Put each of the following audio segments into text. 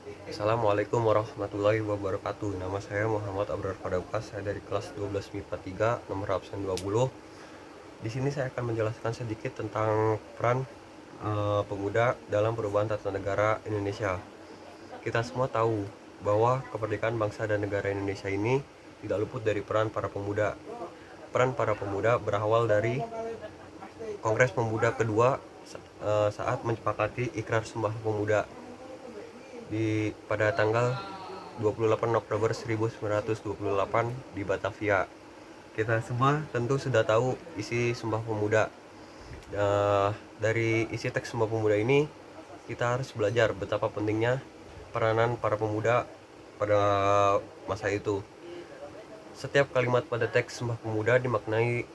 Assalamualaikum warahmatullahi wabarakatuh. Nama saya Muhammad Abrar Padapas. Saya dari kelas 12 MIPA 3, nomor absen 20. Di sini saya akan menjelaskan sedikit tentang peran pemuda dalam perubahan tata negara Indonesia. Kita semua tahu bahwa kemerdekaan bangsa dan negara Indonesia ini tidak luput dari peran para pemuda. Peran para pemuda berawal dari Kongres Pemuda kedua saat menyepakati Ikrar Sumpah Pemuda pada tanggal 28 Oktober 1928 di Batavia. Kita semua tentu sudah tahu isi Sumpah Pemuda. Dari isi teks Sumpah Pemuda ini kita harus belajar betapa pentingnya peranan para pemuda pada masa itu. Setiap kalimat pada teks Sumpah Pemuda dimaknai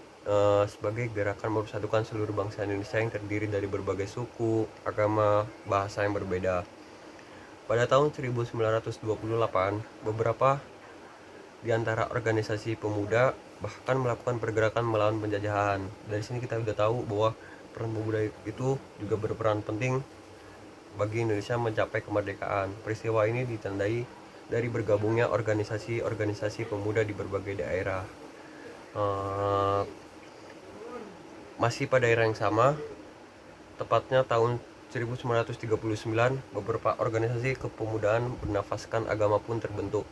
sebagai gerakan mempersatukan seluruh bangsa Indonesia yang terdiri dari berbagai suku, agama, bahasa yang berbeda. Pada tahun 1928, beberapa di antara organisasi pemuda bahkan melakukan pergerakan melawan penjajahan. Dari sini kita sudah tahu bahwa peran pemuda itu juga berperan penting bagi Indonesia mencapai kemerdekaan. Peristiwa ini ditandai dari bergabungnya organisasi-organisasi pemuda di berbagai daerah. Masih pada era yang sama, tepatnya tahun 1939, beberapa organisasi kepemudaan bernafaskan agama pun terbentuk,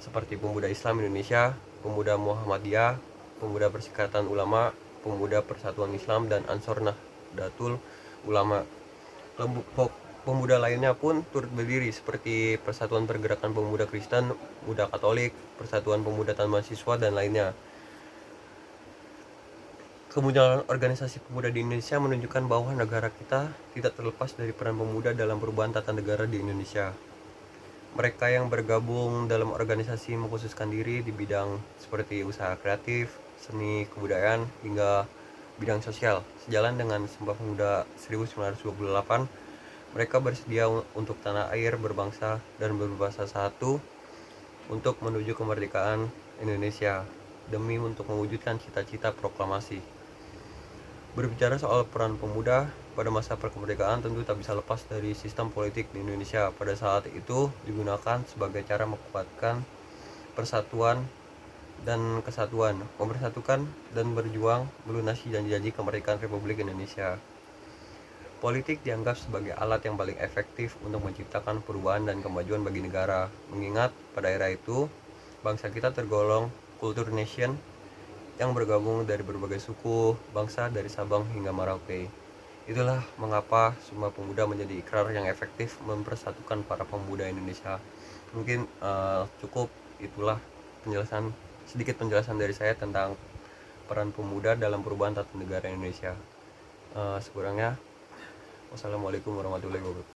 seperti Pemuda Islam Indonesia, Pemuda Muhammadiyah, Pemuda Persikatan Ulama, Pemuda Persatuan Islam, dan Ansor Nahdlatul Ulama. Kelompok pemuda lainnya pun turut berdiri seperti Persatuan Pergerakan Pemuda Kristen, Muda Katolik, Persatuan Pemuda Tan Mahasiswa, dan lainnya. Kemunculan organisasi pemuda di Indonesia menunjukkan bahwa negara kita tidak terlepas dari peran pemuda dalam perubahan tata negara di Indonesia. Mereka yang bergabung dalam organisasi mengkhususkan diri di bidang seperti usaha kreatif, seni, kebudayaan, hingga bidang sosial. Sejalan dengan Sumpah Pemuda 1928, mereka bersedia untuk tanah air, berbangsa, dan berbahasa satu untuk menuju kemerdekaan Indonesia demi untuk mewujudkan cita-cita proklamasi. Berbicara soal peran pemuda pada masa kemerdekaan tentu tak bisa lepas dari sistem politik di Indonesia. Pada saat itu digunakan sebagai cara menguatkan persatuan dan kesatuan, mempersatukan dan berjuang melunasi janji-janji kemerdekaan Republik Indonesia. Politik dianggap sebagai alat yang paling efektif untuk menciptakan perubahan dan kemajuan bagi negara. Mengingat pada era itu, bangsa kita tergolong culture nation yang bergabung dari berbagai suku, bangsa dari Sabang hingga Merauke. Itulah mengapa Sumpah Pemuda menjadi ikrar yang efektif mempersatukan para pemuda Indonesia. Mungkin cukup itulah sedikit penjelasan dari saya tentang peran pemuda dalam perubahan tata negara Indonesia. Sekurangnya, wassalamualaikum warahmatullahi wabarakatuh.